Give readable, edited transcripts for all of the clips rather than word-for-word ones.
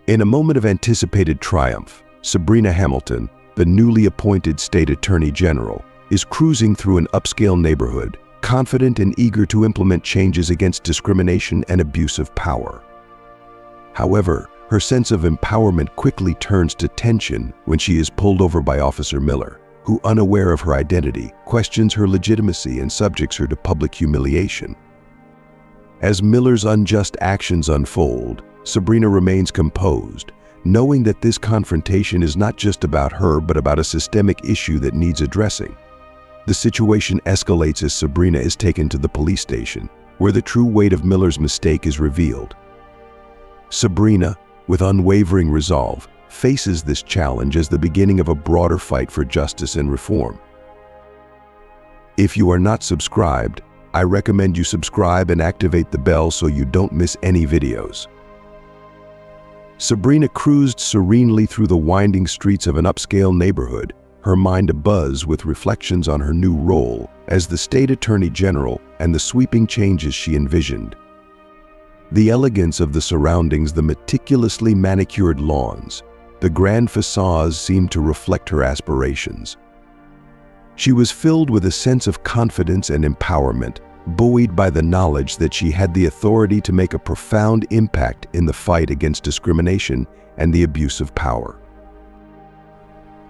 In a moment of anticipated triumph, Sabrina Hamilton, the newly appointed State Attorney General, is cruising through an upscale neighborhood, confident and eager to implement changes against discrimination and abuse of power. However, her sense of empowerment quickly turns to tension when she is pulled over by Officer Miller, who, unaware of her identity, questions her legitimacy and subjects her to public humiliation. As Miller's unjust actions unfold, Sabrina remains composed, knowing that this confrontation is not just about her but about a systemic issue that needs addressing. The situation escalates as Sabrina is taken to the police station, where the true weight of Miller's mistake is revealed. Sabrina, with unwavering resolve, faces this challenge as the beginning of a broader fight for justice and reform. If you are not subscribed, I recommend you subscribe and activate the bell so you don't miss any videos. Sabrina cruised serenely through the winding streets of an upscale neighborhood, her mind abuzz with reflections on her new role as the State Attorney General and the sweeping changes she envisioned. The elegance of the surroundings, the meticulously manicured lawns, the grand facades seemed to reflect her aspirations. She was filled with a sense of confidence and empowerment, buoyed by the knowledge that she had the authority to make a profound impact in the fight against discrimination and the abuse of power.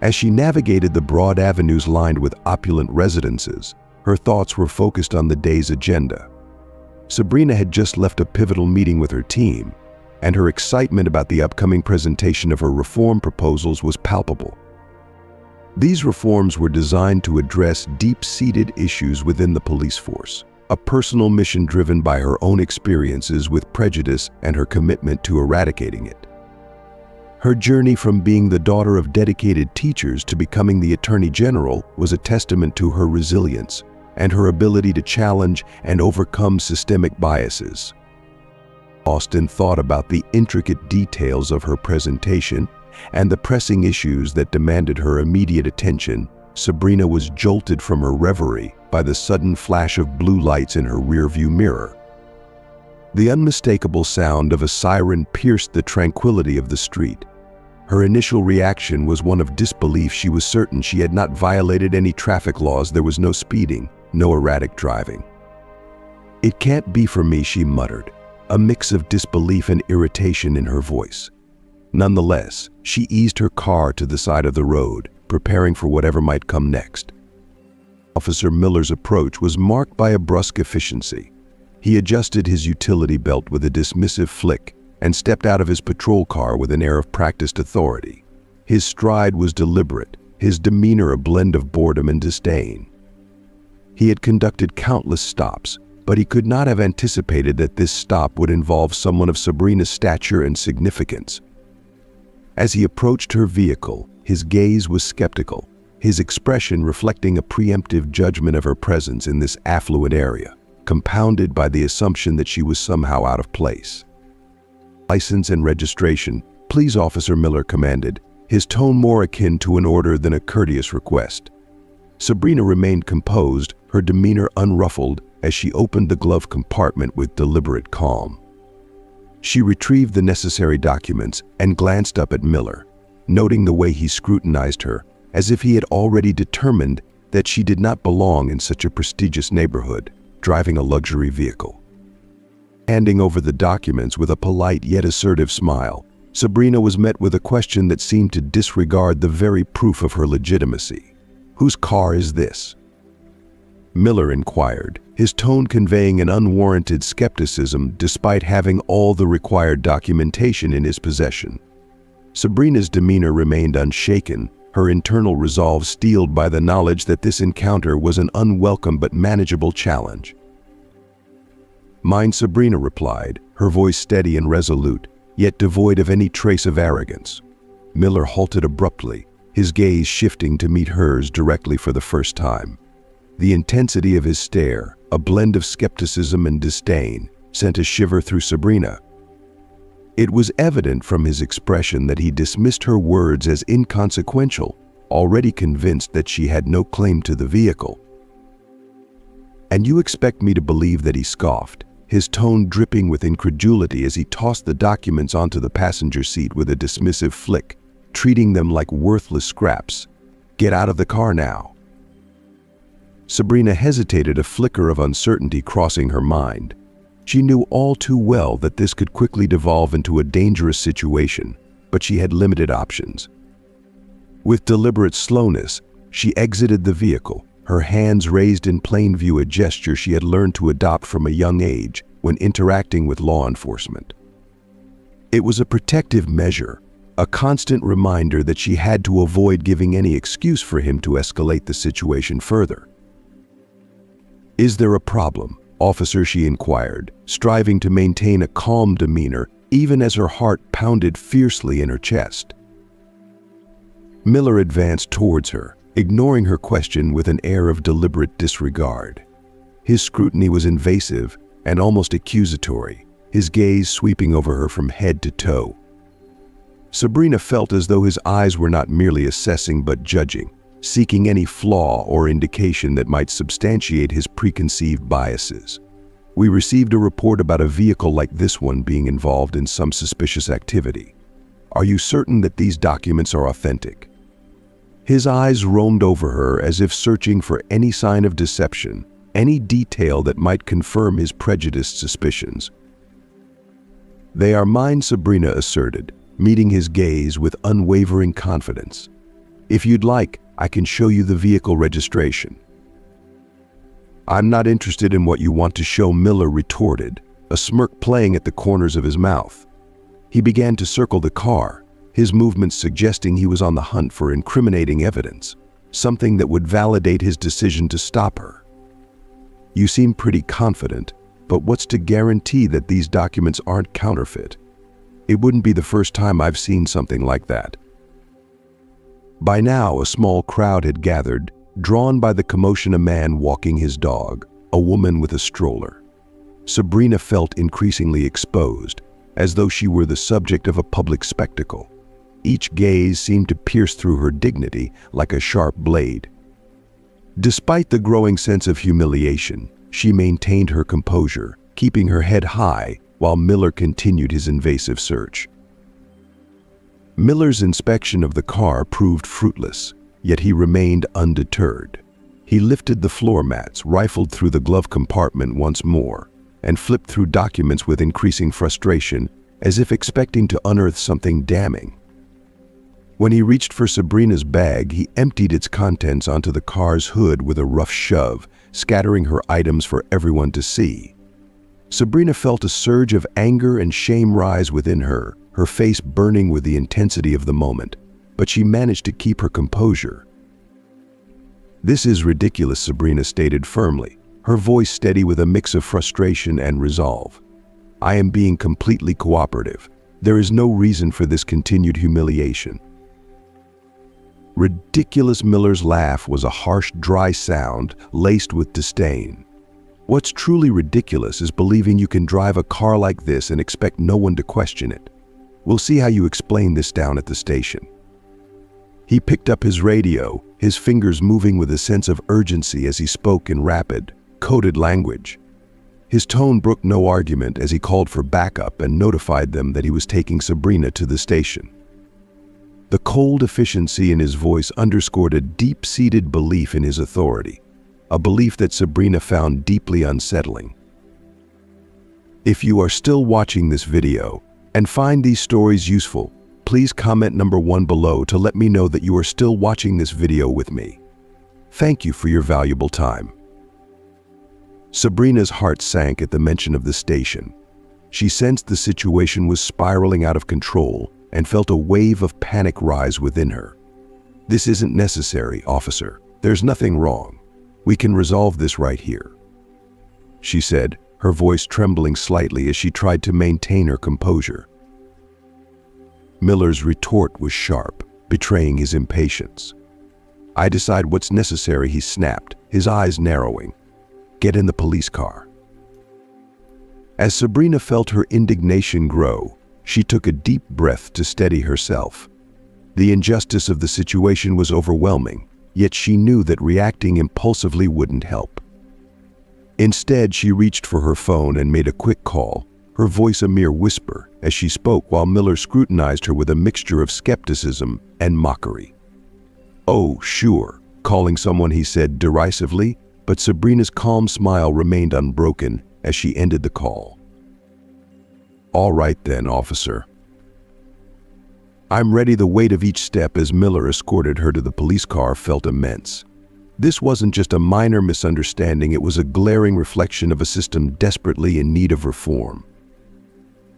As she navigated the broad avenues lined with opulent residences, her thoughts were focused on the day's agenda. Sabrina had just left a pivotal meeting with her team, and her excitement about the upcoming presentation of her reform proposals was palpable. These reforms were designed to address deep-seated issues within the police force, a personal mission driven by her own experiences with prejudice and her commitment to eradicating it. Her journey from being the daughter of dedicated teachers to becoming the Attorney General was a testament to her resilience and her ability to challenge and overcome systemic biases. Austin thought about the intricate details of her presentation and the pressing issues that demanded her immediate attention. Sabrina was jolted from her reverie by the sudden flash of blue lights in her rearview mirror. The unmistakable sound of a siren pierced the tranquility of the street. Her initial reaction was one of disbelief. She was certain she had not violated any traffic laws. There was no speeding, no erratic driving. "It can't be for me," she muttered, a mix of disbelief and irritation in her voice. Nonetheless, she eased her car to the side of the road, preparing for whatever might come next. Officer Miller's approach was marked by a brusque efficiency. He adjusted his utility belt with a dismissive flick and stepped out of his patrol car with an air of practiced authority. His stride was deliberate, his demeanor a blend of boredom and disdain. He had conducted countless stops, but he could not have anticipated that this stop would involve someone of Sabrina's stature and significance. As he approached her vehicle, his gaze was skeptical, his expression reflecting a preemptive judgment of her presence in this affluent area, compounded by the assumption that she was somehow out of place. "License and registration, please," Officer Miller commanded, his tone more akin to an order than a courteous request. Sabrina remained composed, her demeanor unruffled, as she opened the glove compartment with deliberate calm. She retrieved the necessary documents and glanced up at Miller, noting the way he scrutinized her, as if he had already determined that she did not belong in such a prestigious neighborhood, driving a luxury vehicle. Handing over the documents with a polite yet assertive smile, Sabrina was met with a question that seemed to disregard the very proof of her legitimacy. "Whose car is this?" Miller inquired, his tone conveying an unwarranted skepticism despite having all the required documentation in his possession. Sabrina's demeanor remained unshaken, her internal resolve steeled by the knowledge that this encounter was an unwelcome but manageable challenge. "Mine," Sabrina replied, her voice steady and resolute, yet devoid of any trace of arrogance. Miller halted abruptly, his gaze shifting to meet hers directly for the first time. The intensity of his stare, a blend of skepticism and disdain, sent a shiver through Sabrina. It was evident from his expression that he dismissed her words as inconsequential, already convinced that she had no claim to the vehicle. "And you expect me to believe that," he scoffed, his tone dripping with incredulity as he tossed the documents onto the passenger seat with a dismissive flick, treating them like worthless scraps. "Get out of the car now." Sabrina hesitated, a flicker of uncertainty crossing her mind. She knew all too well that this could quickly devolve into a dangerous situation, but she had limited options. With deliberate slowness, she exited the vehicle, her hands raised in plain view, a gesture she had learned to adopt from a young age when interacting with law enforcement. It was a protective measure, a constant reminder that she had to avoid giving any excuse for him to escalate the situation further. "Is there a problem, officer?" she inquired, striving to maintain a calm demeanor even as her heart pounded fiercely in her chest. Miller advanced towards her, ignoring her question with an air of deliberate disregard. His scrutiny was invasive and almost accusatory, his gaze sweeping over her from head to toe. Sabrina felt as though his eyes were not merely assessing but judging, seeking any flaw or indication that might substantiate his preconceived biases. "We received a report about a vehicle like this one being involved in some suspicious activity. Are you certain that these documents are authentic?" His eyes roamed over her as if searching for any sign of deception, any detail that might confirm his prejudiced suspicions. "They are mine," Sabrina asserted, meeting his gaze with unwavering confidence. "If you'd like, I can show you the vehicle registration." "I'm not interested in what you want to show," Miller retorted, a smirk playing at the corners of his mouth. He began to circle the car, his movements suggesting he was on the hunt for incriminating evidence, something that would validate his decision to stop her. "You seem pretty confident, but what's to guarantee that these documents aren't counterfeit? It wouldn't be the first time I've seen something like that." By now, a small crowd had gathered, drawn by the commotion. A man walking his dog, a woman with a stroller. Sabrina felt increasingly exposed, as though she were the subject of a public spectacle. Each gaze seemed to pierce through her dignity like a sharp blade. Despite the growing sense of humiliation, she maintained her composure, keeping her head high while Miller continued his invasive search. Miller's inspection of the car proved fruitless, yet he remained undeterred. He lifted the floor mats, rifled through the glove compartment once more, and flipped through documents with increasing frustration, as if expecting to unearth something damning. When he reached for Sabrina's bag, he emptied its contents onto the car's hood with a rough shove, scattering her items for everyone to see. Sabrina felt a surge of anger and shame rise within her, her face burning with the intensity of the moment, but she managed to keep her composure. "This is ridiculous," Sabrina stated firmly, her voice steady with a mix of frustration and resolve. "I am being completely cooperative. There is no reason for this continued humiliation." "Ridiculous." Miller's laugh was a harsh, dry sound laced with disdain. "What's truly ridiculous is believing you can drive a car like this and expect no one to question it. We'll see how you explain this down at the station." He picked up his radio, his fingers moving with a sense of urgency as he spoke in rapid, coded language. His tone brooked no argument as he called for backup and notified them that he was taking Sabrina to the station. The cold efficiency in his voice underscored a deep-seated belief in his authority, a belief that Sabrina found deeply unsettling. If you are still watching this video and find these stories useful, please comment number 1 below to let me know that you are still watching this video with me. Thank you for your valuable time. Sabrina's heart sank at the mention of the station. She sensed the situation was spiraling out of control and felt a wave of panic rise within her. "This isn't necessary, officer. There's nothing wrong. We can resolve this right here," she said, her voice trembling slightly as she tried to maintain her composure. Miller's retort was sharp, betraying his impatience. "I decide what's necessary," he snapped, his eyes narrowing. "Get in the police car." As Sabrina felt her indignation grow, she took a deep breath to steady herself. The injustice of the situation was overwhelming, yet she knew that reacting impulsively wouldn't help. Instead, she reached for her phone and made a quick call, her voice a mere whisper as she spoke while Miller scrutinized her with a mixture of skepticism and mockery. "Oh, sure," calling someone, he said derisively, but Sabrina's calm smile remained unbroken as she ended the call. "All right then, officer. I'm ready." The weight of each step as Miller escorted her to the police car felt immense. This wasn't just a minor misunderstanding, it was a glaring reflection of a system desperately in need of reform.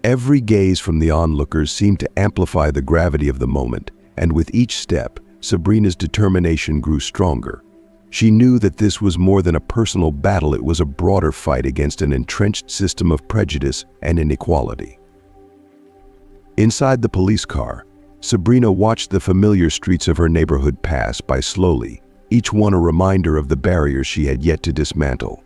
Every gaze from the onlookers seemed to amplify the gravity of the moment, and with each step, Sabrina's determination grew stronger. She knew that this was more than a personal battle, it was a broader fight against an entrenched system of prejudice and inequality. Inside the police car, Sabrina watched the familiar streets of her neighborhood pass by slowly, each one a reminder of the barriers she had yet to dismantle.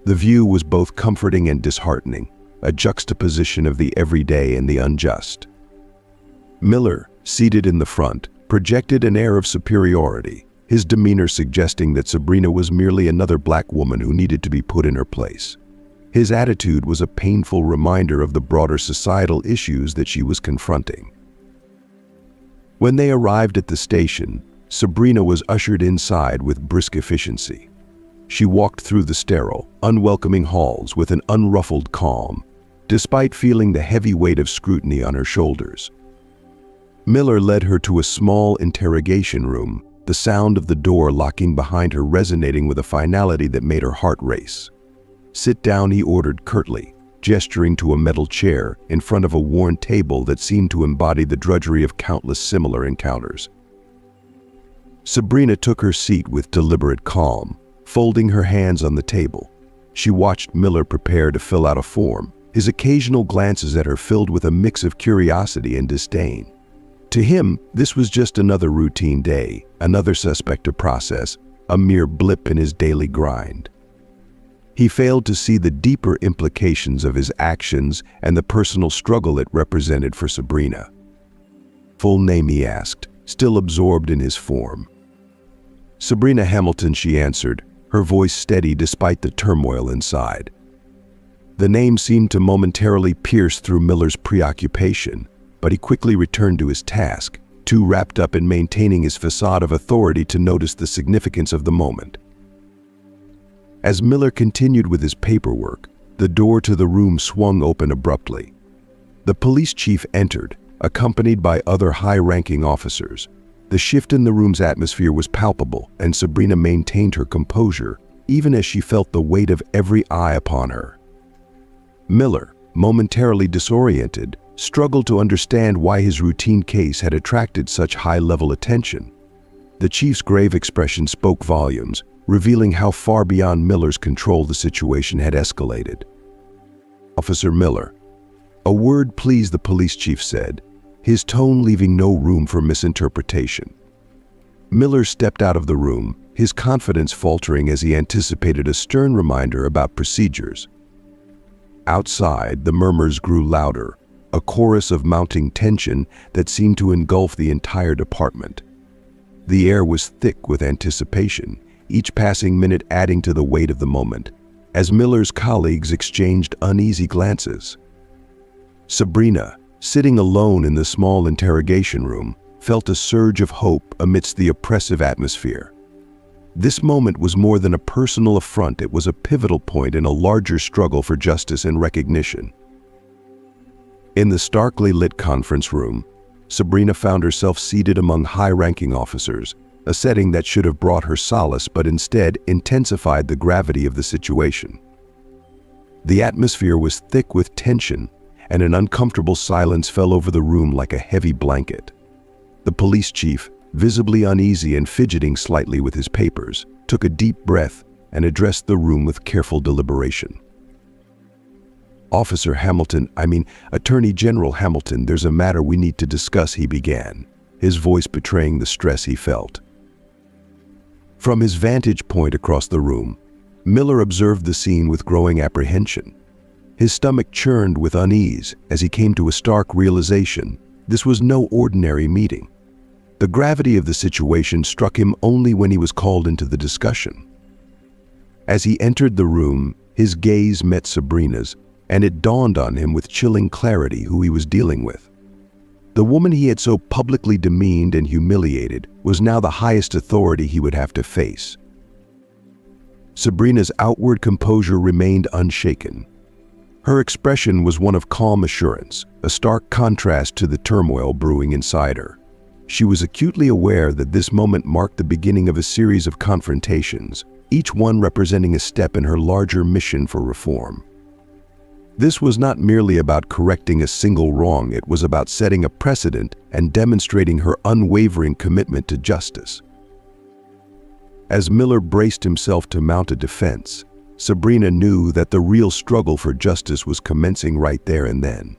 The view was both comforting and disheartening, a juxtaposition of the everyday and the unjust. Miller, seated in the front, projected an air of superiority, his demeanor suggesting that Sabrina was merely another black woman who needed to be put in her place. His attitude was a painful reminder of the broader societal issues that she was confronting. When they arrived at the station, Sabrina was ushered inside with brisk efficiency. She walked through the sterile, unwelcoming halls with an unruffled calm, despite feeling the heavy weight of scrutiny on her shoulders. Miller led her to a small interrogation room, the sound of the door locking behind her resonating with a finality that made her heart race. "Sit down," he ordered curtly, gesturing to a metal chair in front of a worn table that seemed to embody the drudgery of countless similar encounters. Sabrina took her seat with deliberate calm, folding her hands on the table. She watched Miller prepare to fill out a form, his occasional glances at her filled with a mix of curiosity and disdain. To him, this was just another routine day, another suspect to process, a mere blip in his daily grind. He failed to see the deeper implications of his actions and the personal struggle it represented for Sabrina. "Full name?" he asked, still absorbed in his form. "Sabrina Hamilton," she answered, her voice steady despite the turmoil inside. The name seemed to momentarily pierce through Miller's preoccupation, but he quickly returned to his task, too wrapped up in maintaining his facade of authority to notice the significance of the moment. As Miller continued with his paperwork, the door to the room swung open abruptly. The police chief entered, accompanied by other high-ranking officers. The shift in the room's atmosphere was palpable, and Sabrina maintained her composure, even as she felt the weight of every eye upon her. Miller, momentarily disoriented, struggled to understand why his routine case had attracted such high-level attention. The chief's grave expression spoke volumes, revealing how far beyond Miller's control the situation had escalated. "Officer Miller." "A word, please," the police chief said, his tone leaving no room for misinterpretation. Miller stepped out of the room, his confidence faltering as he anticipated a stern reminder about procedures. Outside, the murmurs grew louder, a chorus of mounting tension that seemed to engulf the entire department. The air was thick with anticipation, each passing minute adding to the weight of the moment, as Miller's colleagues exchanged uneasy glances. Sabrina, sitting alone in the small interrogation room, felt a surge of hope amidst the oppressive atmosphere. This moment was more than a personal affront, it was a pivotal point in a larger struggle for justice and recognition. In the starkly lit conference room, Sabrina found herself seated among high-ranking officers, a setting that should have brought her solace but instead intensified the gravity of the situation. The atmosphere was thick with tension, and an uncomfortable silence fell over the room like a heavy blanket. The police chief, visibly uneasy and fidgeting slightly with his papers, took a deep breath and addressed the room with careful deliberation. "Officer Hamilton, Attorney General Hamilton, there's a matter we need to discuss," he began, his voice betraying the stress he felt. From his vantage point across the room, Miller observed the scene with growing apprehension. His stomach churned with unease as he came to a stark realization: this was no ordinary meeting. The gravity of the situation struck him only when he was called into the discussion. As he entered the room, his gaze met Sabrina's, and it dawned on him with chilling clarity who he was dealing with. The woman he had so publicly demeaned and humiliated was now the highest authority he would have to face. Sabrina's outward composure remained unshaken. Her expression was one of calm assurance, a stark contrast to the turmoil brewing inside her. She was acutely aware that this moment marked the beginning of a series of confrontations, each one representing a step in her larger mission for reform. This was not merely about correcting a single wrong, it was about setting a precedent and demonstrating her unwavering commitment to justice. As Miller braced himself to mount a defense, Sabrina knew that the real struggle for justice was commencing right there and then.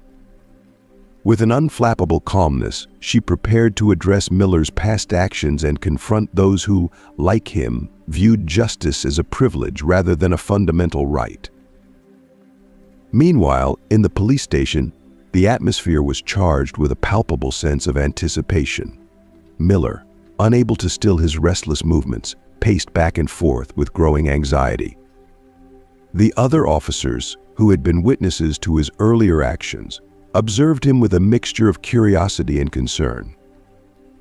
With an unflappable calmness, she prepared to address Miller's past actions and confront those who, like him, viewed justice as a privilege rather than a fundamental right. Meanwhile, in the police station, the atmosphere was charged with a palpable sense of anticipation. Miller, unable to still his restless movements, paced back and forth with growing anxiety. The other officers, who had been witnesses to his earlier actions, observed him with a mixture of curiosity and concern.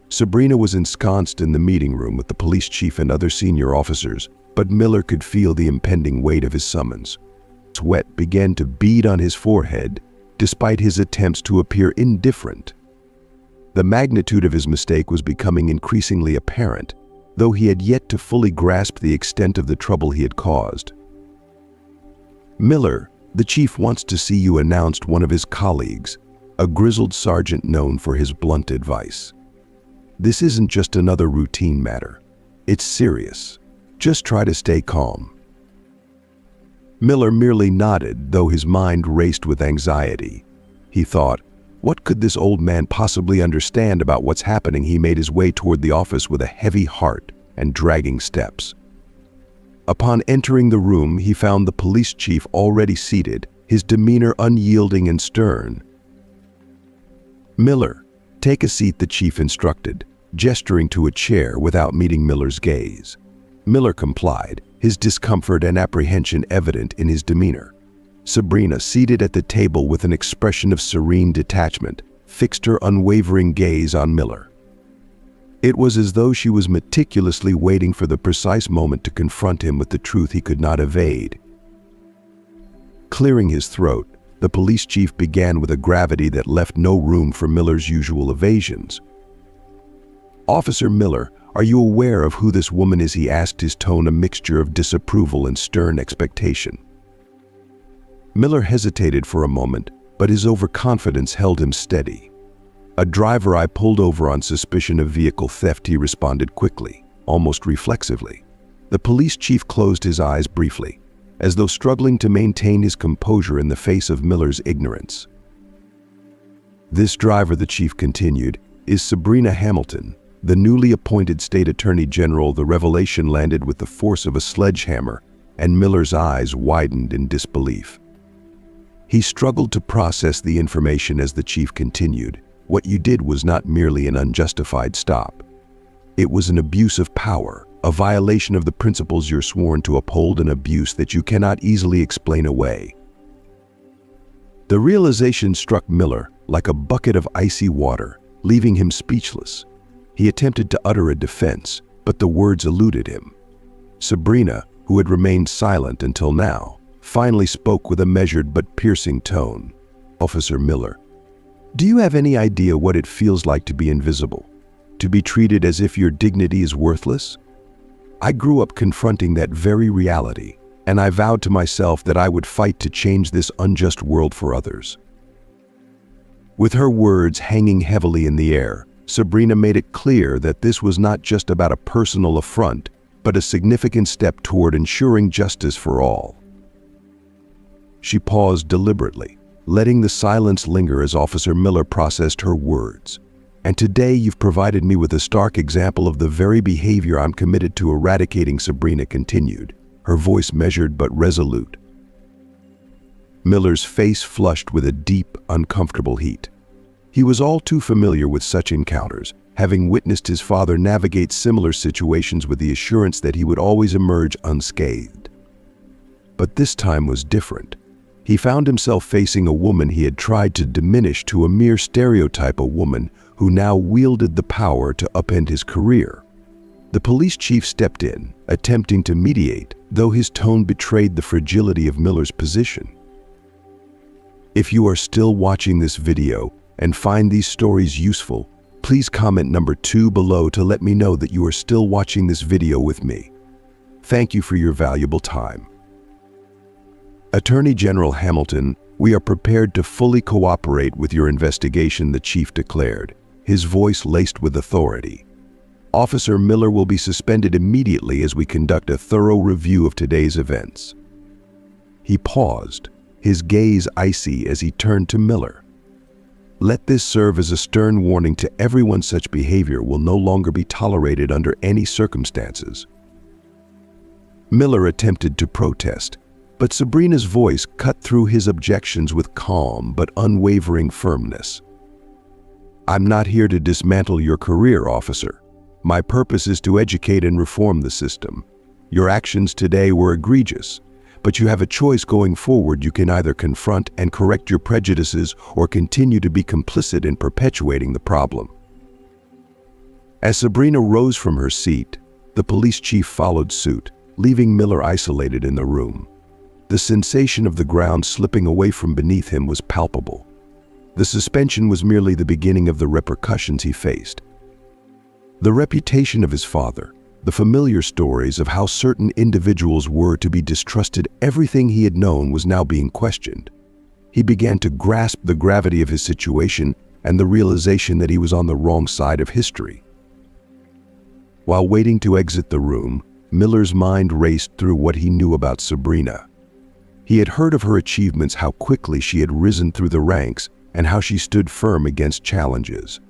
Sabrina was ensconced in the meeting room with the police chief and other senior officers, but Miller could feel the impending weight of his summons. Sweat began to bead on his forehead, despite his attempts to appear indifferent. The magnitude of his mistake was becoming increasingly apparent, though he had yet to fully grasp the extent of the trouble he had caused. "Miller, the chief wants to see you," announced one of his colleagues, a grizzled sergeant known for his blunt advice. "This isn't just another routine matter. It's serious. Just try to stay calm." Miller merely nodded, though his mind raced with anxiety. He thought, what could this old man possibly understand about what's happening? He made his way toward the office with a heavy heart and dragging steps. Upon entering the room, he found the police chief already seated, his demeanor unyielding and stern. "Miller, take a seat," the chief instructed, gesturing to a chair without meeting Miller's gaze. Miller complied, his discomfort and apprehension evident in his demeanor. Sabrina, seated at the table with an expression of serene detachment, fixed her unwavering gaze on Miller. It was as though she was meticulously waiting for the precise moment to confront him with the truth he could not evade. Clearing his throat, the police chief began with a gravity that left no room for Miller's usual evasions. "Officer Miller, are you aware of who this woman is?" he asked, his tone a mixture of disapproval and stern expectation. Miller hesitated for a moment, but his overconfidence held him steady. "A driver I pulled over on suspicion of vehicle theft," he responded quickly, almost reflexively. The police chief closed his eyes briefly, as though struggling to maintain his composure in the face of Miller's ignorance. "This driver," the chief continued, "is Sabrina Hamilton, the newly appointed state attorney general." The revelation landed with the force of a sledgehammer, and Miller's eyes widened in disbelief. He struggled to process the information as the chief continued. "What you did was not merely an unjustified stop. It was an abuse of power, a violation of the principles you're sworn to uphold, an abuse that you cannot easily explain away." The realization struck Miller like a bucket of icy water, leaving him speechless. He attempted to utter a defense, but the words eluded him. Sabrina, who had remained silent until now, finally spoke with a measured but piercing tone. "Officer Miller, do you have any idea what it feels like to be invisible? To be treated as if your dignity is worthless? I grew up confronting that very reality, and I vowed to myself that I would fight to change this unjust world for others." With her words hanging heavily in the air, Sabrina made it clear that this was not just about a personal affront, but a significant step toward ensuring justice for all. She paused deliberately, letting the silence linger as Officer Miller processed her words. "And today you've provided me with a stark example of the very behavior I'm committed to eradicating," Sabrina continued, her voice measured but resolute. Miller's face flushed with a deep, uncomfortable heat. He was all too familiar with such encounters, having witnessed his father navigate similar situations with the assurance that he would always emerge unscathed. But this time was different. He found himself facing a woman he had tried to diminish to a mere stereotype, a woman who now wielded the power to upend his career. The police chief stepped in, attempting to mediate, though his tone betrayed the fragility of Miller's position. If you are still watching this video and find these stories useful, please comment number 2 below to let me know that you are still watching this video with me. Thank you for your valuable time. Attorney General Hamilton, we are prepared to fully cooperate with your investigation, the chief declared, his voice laced with authority. Officer Miller will be suspended immediately as we conduct a thorough review of today's events. He paused, his gaze icy as he turned to Miller. Let this serve as a stern warning to everyone: such behavior will no longer be tolerated under any circumstances. Miller attempted to protest, but Sabrina's voice cut through his objections with calm but unwavering firmness. I'm not here to dismantle your career, officer. My purpose is to educate and reform the system. Your actions today were egregious, but you have a choice going forward. You can either confront and correct your prejudices or continue to be complicit in perpetuating the problem. As Sabrina rose from her seat, the police chief followed suit, leaving Miller isolated in the room. The sensation of the ground slipping away from beneath him was palpable. The suspension was merely the beginning of the repercussions he faced. The reputation of his father, the familiar stories of how certain individuals were to be distrusted, everything he had known was now being questioned. He began to grasp the gravity of his situation and the realization that he was on the wrong side of history. While waiting to exit the room, Miller's mind raced through what he knew about Sabrina. He had heard of her achievements, how quickly she had risen through the ranks, and how she stood firm against challenges.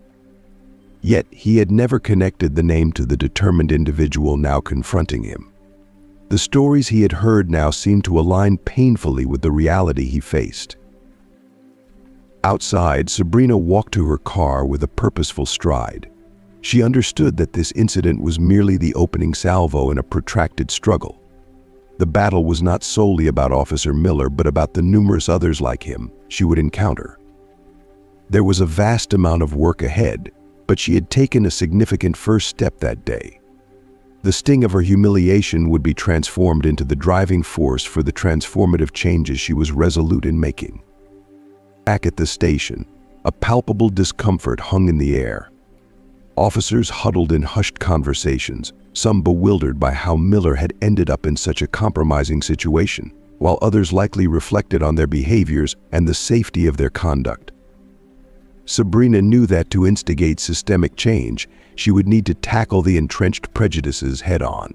Yet he had never connected the name to the determined individual now confronting him. The stories he had heard now seemed to align painfully with the reality he faced. Outside, Sabrina walked to her car with a purposeful stride. She understood that this incident was merely the opening salvo in a protracted struggle. The battle was not solely about Officer Miller, but about the numerous others like him she would encounter. There was a vast amount of work ahead, but she had taken a significant first step that day. The sting of her humiliation would be transformed into the driving force for the transformative changes she was resolute in making. Back at the station, a palpable discomfort hung in the air. Officers huddled in hushed conversations, some bewildered by how Miller had ended up in such a compromising situation, while others likely reflected on their behaviors and the safety of their conduct. Sabrina knew that to instigate systemic change, she would need to tackle the entrenched prejudices head-on.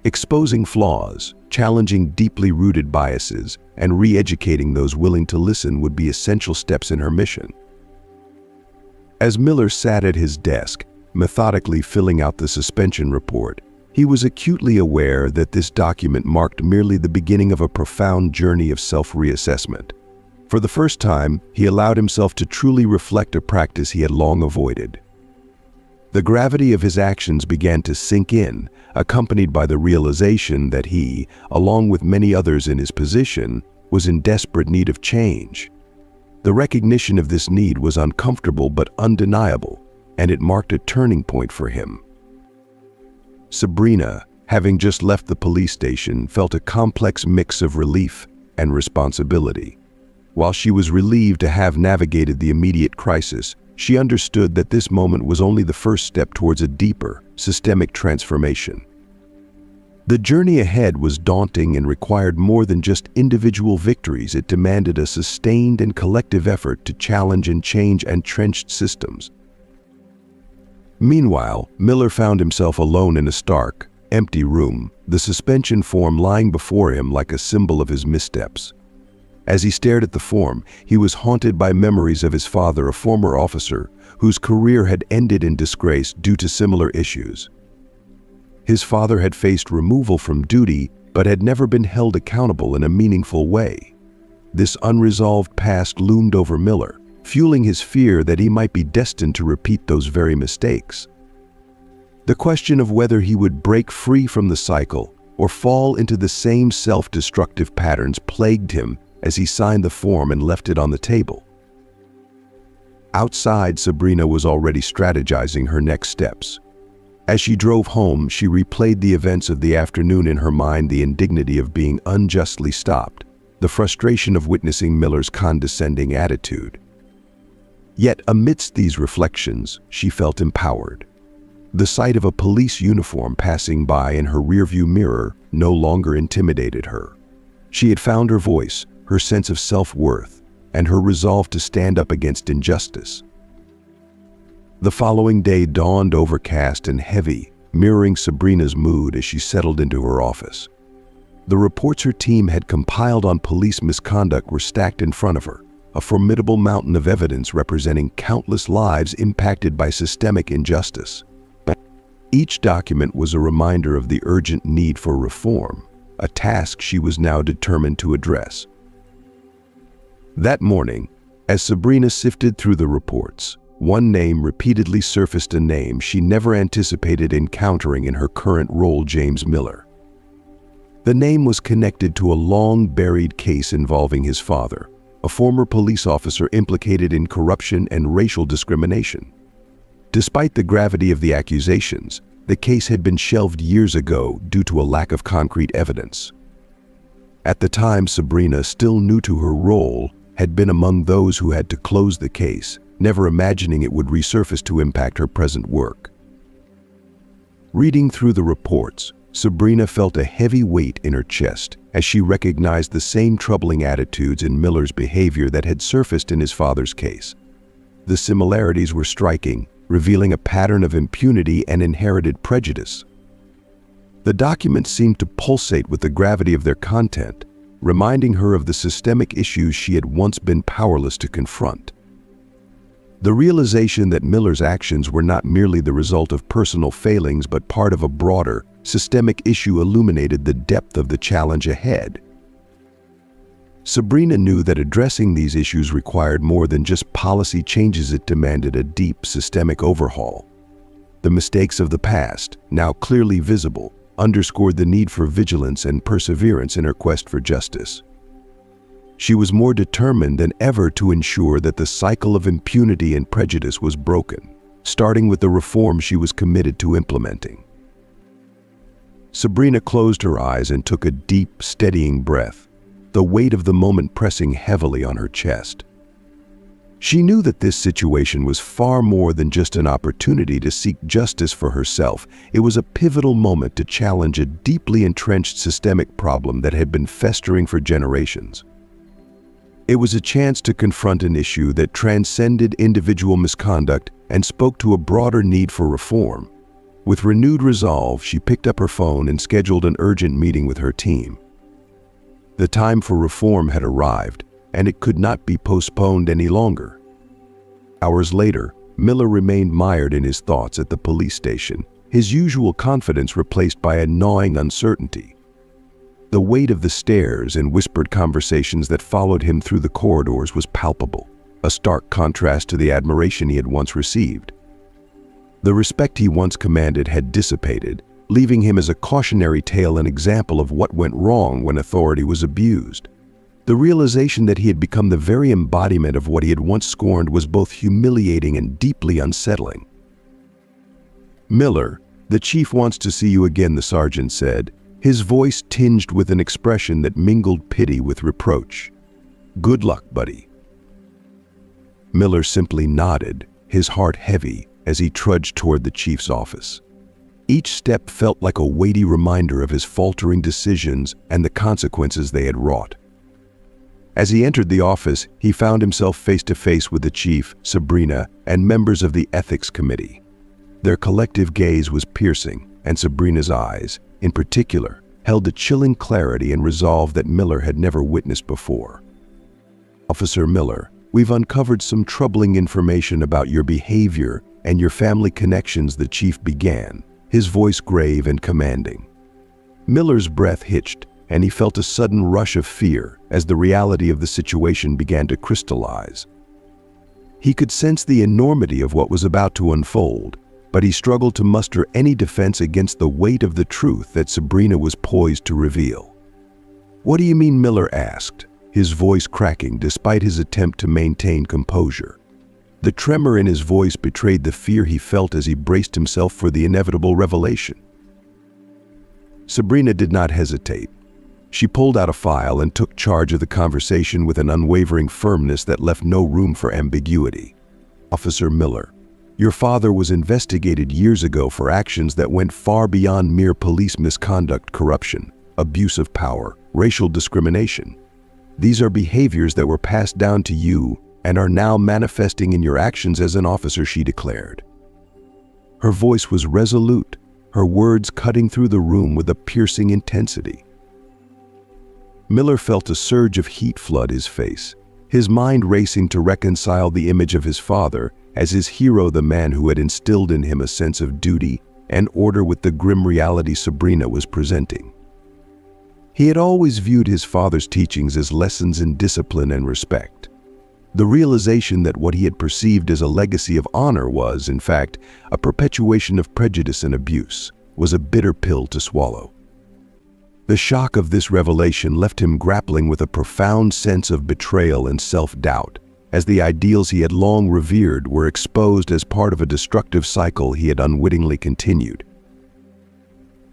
Exposing flaws, challenging deeply rooted biases, and re-educating those willing to listen would be essential steps in her mission. As Miller sat at his desk, methodically filling out the suspension report, he was acutely aware that this document marked merely the beginning of a profound journey of self-reassessment. For the first time, he allowed himself to truly reflect a practice he had long avoided. The gravity of his actions began to sink in, accompanied by the realization that he, along with many others in his position, was in desperate need of change. The recognition of this need was uncomfortable but undeniable, and it marked a turning point for him. Sabrina, having just left the police station, felt a complex mix of relief and responsibility. While she was relieved to have navigated the immediate crisis, she understood that this moment was only the first step towards a deeper, systemic transformation. The journey ahead was daunting and required more than just individual victories. It demanded a sustained and collective effort to challenge and change entrenched systems. Meanwhile, Miller found himself alone in a stark, empty room, the suspension form lying before him like a symbol of his missteps. As he stared at the form, he was haunted by memories of his father, a former officer, whose career had ended in disgrace due to similar issues. His father had faced removal from duty, but had never been held accountable in a meaningful way. This unresolved past loomed over Miller, fueling his fear that he might be destined to repeat those very mistakes. The question of whether he would break free from the cycle, or fall into the same self-destructive patterns plagued him as he signed the form and left it on the table. Outside, Sabrina was already strategizing her next steps. As she drove home, she replayed the events of the afternoon in her mind, the indignity of being unjustly stopped, the frustration of witnessing Miller's condescending attitude. Yet amidst these reflections, she felt empowered. The sight of a police uniform passing by in her rearview mirror no longer intimidated her. She had found her voice, her sense of self-worth, and her resolve to stand up against injustice. The following day dawned overcast and heavy, mirroring Sabrina's mood as she settled into her office. The reports her team had compiled on police misconduct were stacked in front of her, a formidable mountain of evidence representing countless lives impacted by systemic injustice. Each document was a reminder of the urgent need for reform, a task she was now determined to address. That morning, as Sabrina sifted through the reports, one name repeatedly surfaced, a name she never anticipated encountering in her current role: James Miller. The name was connected to a long-buried case involving his father, a former police officer implicated in corruption and racial discrimination. Despite the gravity of the accusations, the case had been shelved years ago due to a lack of concrete evidence. At the time, Sabrina, still new to her role, had been among those who had to close the case, never imagining it would resurface to impact her present work. Reading through the reports, Sabrina felt a heavy weight in her chest as she recognized the same troubling attitudes in Miller's behavior that had surfaced in his father's case. The similarities were striking, revealing a pattern of impunity and inherited prejudice. The documents seemed to pulsate with the gravity of their content, reminding her of the systemic issues she had once been powerless to confront. The realization that Miller's actions were not merely the result of personal failings but part of a broader, systemic issue illuminated the depth of the challenge ahead. Sabrina knew that addressing these issues required more than just policy changes. It demanded a deep, systemic overhaul. The mistakes of the past, now clearly visible, underscored the need for vigilance and perseverance in her quest for justice. She was more determined than ever to ensure that the cycle of impunity and prejudice was broken, starting with the reform she was committed to implementing. Sabrina closed her eyes and took a deep, steadying breath, the weight of the moment pressing heavily on her chest. She knew that this situation was far more than just an opportunity to seek justice for herself. It was a pivotal moment to challenge a deeply entrenched systemic problem that had been festering for generations. It was a chance to confront an issue that transcended individual misconduct and spoke to a broader need for reform. With renewed resolve, she picked up her phone and scheduled an urgent meeting with her team. The time for reform had arrived, and it could not be postponed any longer. Hours later, Miller remained mired in his thoughts at the police station, his usual confidence replaced by a gnawing uncertainty. The weight of the stares and whispered conversations that followed him through the corridors was palpable, a stark contrast to the admiration he had once received. The respect he once commanded had dissipated, leaving him as a cautionary tale, an example of what went wrong when authority was abused. The realization that he had become the very embodiment of what he had once scorned was both humiliating and deeply unsettling. "Miller, the chief wants to see you again," the sergeant said, his voice tinged with an expression that mingled pity with reproach. "Good luck, buddy." Miller simply nodded, his heart heavy, as he trudged toward the chief's office. Each step felt like a weighty reminder of his faltering decisions and the consequences they had wrought. As he entered the office, he found himself face to face with the chief, Sabrina, and members of the ethics committee. Their collective gaze was piercing, and Sabrina's eyes, in particular, held a chilling clarity and resolve that Miller had never witnessed before. "Officer Miller, we've uncovered some troubling information about your behavior and your family connections," the chief began, his voice grave and commanding. Miller's breath hitched, and he felt a sudden rush of fear as the reality of the situation began to crystallize. He could sense the enormity of what was about to unfold, but he struggled to muster any defense against the weight of the truth that Sabrina was poised to reveal. "What do you mean?" Miller asked, his voice cracking despite his attempt to maintain composure. The tremor in his voice betrayed the fear he felt as he braced himself for the inevitable revelation. Sabrina did not hesitate. She pulled out a file and took charge of the conversation with an unwavering firmness that left no room for ambiguity. "Officer Miller, your father was investigated years ago for actions that went far beyond mere police misconduct, corruption, abuse of power, racial discrimination. These are behaviors that were passed down to you and are now manifesting in your actions as an officer," she declared. Her voice was resolute, her words cutting through the room with a piercing intensity. Miller felt a surge of heat flood his face, his mind racing to reconcile the image of his father as his hero, the man who had instilled in him a sense of duty and order, with the grim reality Sabrina was presenting. He had always viewed his father's teachings as lessons in discipline and respect. The realization that what he had perceived as a legacy of honor was, in fact, a perpetuation of prejudice and abuse, was a bitter pill to swallow. The shock of this revelation left him grappling with a profound sense of betrayal and self-doubt, as the ideals he had long revered were exposed as part of a destructive cycle he had unwittingly continued.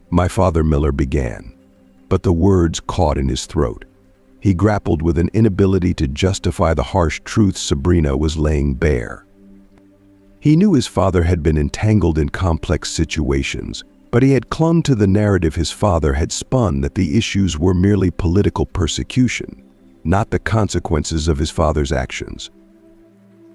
"My father," Miller began, but the words caught in his throat. He grappled with an inability to justify the harsh truths Sabrina was laying bare. He knew his father had been entangled in complex situations, but he had clung to the narrative his father had spun that the issues were merely political persecution, not the consequences of his father's actions.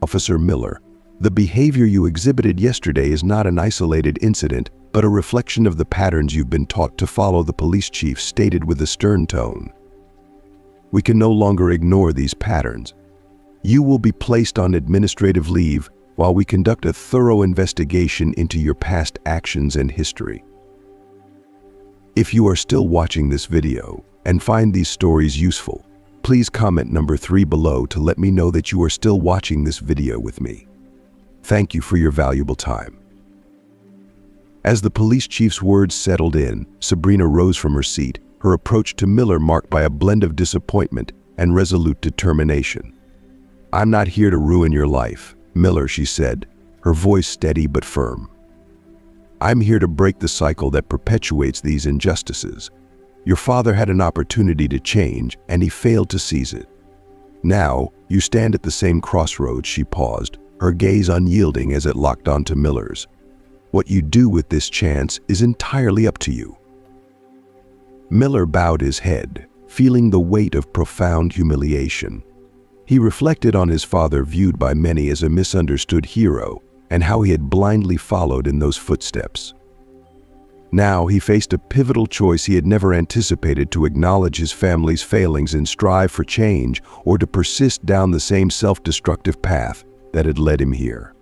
"Officer Miller, the behavior you exhibited yesterday is not an isolated incident, but a reflection of the patterns you've been taught to follow," the police chief stated with a stern tone. "We can no longer ignore these patterns. You will be placed on administrative leave while we conduct a thorough investigation into your past actions and history." If you are still watching this video and find these stories useful, please comment number 3 below to let me know that you are still watching this video with me. Thank you for your valuable time. As the police chief's words settled in, Sabrina rose from her seat, her approach to Miller marked by a blend of disappointment and resolute determination. "I'm not here to ruin your life, Miller," she said, her voice steady but firm. "I'm here to break the cycle that perpetuates these injustices. Your father had an opportunity to change, and he failed to seize it. Now, you stand at the same crossroads." She paused, her gaze unyielding as it locked onto Miller's. "What you do with this chance is entirely up to you." Miller bowed his head, feeling the weight of profound humiliation. He reflected on his father, viewed by many as a misunderstood hero, and how he had blindly followed in those footsteps. Now he faced a pivotal choice. He had never anticipated: to acknowledge his family's failings and strive for change, or to persist down the same self-destructive path that had led him here.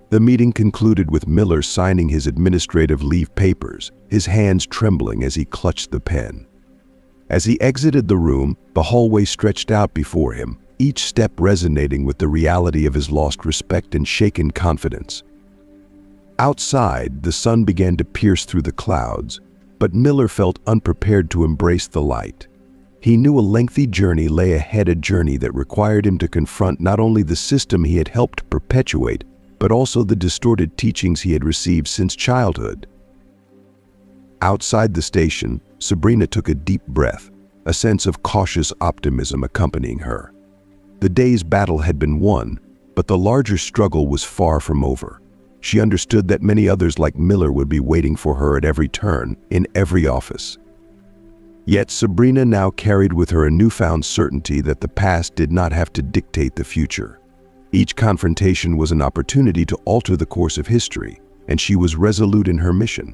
The meeting concluded with Miller signing his administrative leave papers, his hands trembling as he clutched the pen. As he exited the room, the hallway stretched out before him, each step resonating with the reality of his lost respect and shaken confidence. Outside, the sun began to pierce through the clouds, but Miller felt unprepared to embrace the light. He knew a lengthy journey lay ahead, a journey that required him to confront not only the system he had helped perpetuate, but also the distorted teachings he had received since childhood. Outside the station, Sabrina took a deep breath, a sense of cautious optimism accompanying her. The day's battle had been won, but the larger struggle was far from over. She understood that many others like Miller would be waiting for her at every turn, in every office. Yet Sabrina now carried with her a newfound certainty that the past did not have to dictate the future. Each confrontation was an opportunity to alter the course of history, and she was resolute in her mission.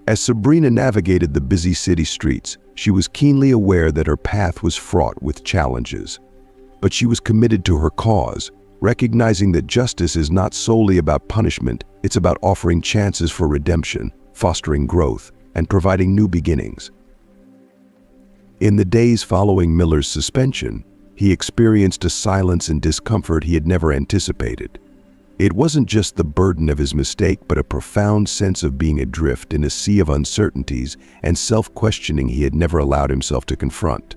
As Sabrina navigated the busy city streets, she was keenly aware that her path was fraught with challenges. But she was committed to her cause, recognizing that justice is not solely about punishment, it's about offering chances for redemption, fostering growth, and providing new beginnings. In the days following Miller's suspension, he experienced a silence and discomfort he had never anticipated. It wasn't just the burden of his mistake, but a profound sense of being adrift in a sea of uncertainties and self-questioning he had never allowed himself to confront.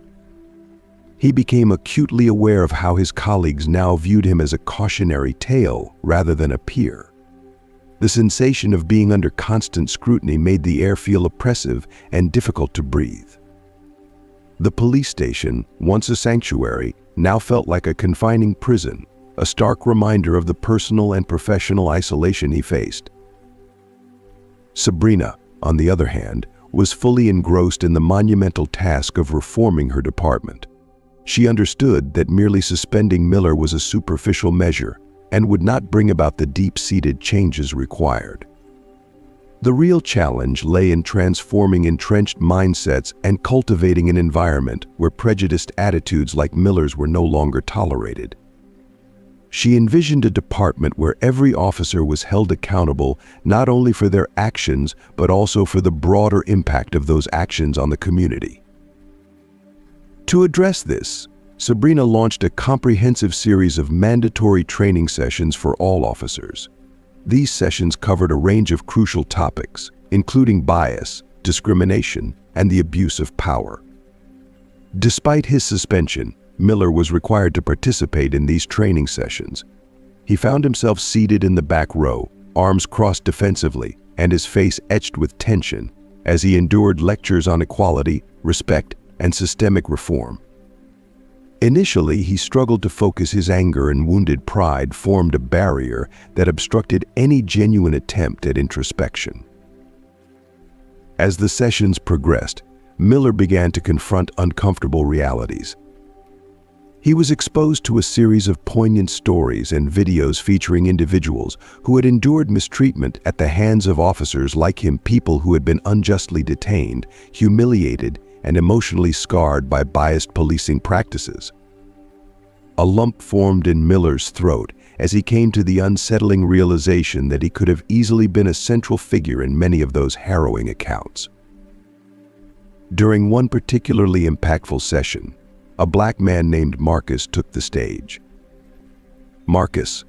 He became acutely aware of how his colleagues now viewed him as a cautionary tale rather than a peer. The sensation of being under constant scrutiny made the air feel oppressive and difficult to breathe. The police station, once a sanctuary, now felt like a confining prison, a stark reminder of the personal and professional isolation he faced. Sabrina, on the other hand, was fully engrossed in the monumental task of reforming her department. She understood that merely suspending Miller was a superficial measure and would not bring about the deep-seated changes required. The real challenge lay in transforming entrenched mindsets and cultivating an environment where prejudiced attitudes like Miller's were no longer tolerated. She envisioned a department where every officer was held accountable not only for their actions, but also for the broader impact of those actions on the community. To address this, Sabrina launched a comprehensive series of mandatory training sessions for all officers. These sessions covered a range of crucial topics, including bias, discrimination, and the abuse of power. Despite his suspension, Miller was required to participate in these training sessions. He found himself seated in the back row, arms crossed defensively, and his face etched with tension as he endured lectures on equality, respect, and systemic reform. Initially, he struggled to focus. His anger and wounded pride formed a barrier that obstructed any genuine attempt at introspection. As the sessions progressed, Miller began to confront uncomfortable realities. He was exposed to a series of poignant stories and videos featuring individuals who had endured mistreatment at the hands of officers like him, people who had been unjustly detained, humiliated, and emotionally scarred by biased policing practices. A lump formed in Miller's throat as he came to the unsettling realization that he could have easily been a central figure in many of those harrowing accounts. During one particularly impactful session, a black man named Marcus took the stage. Marcus,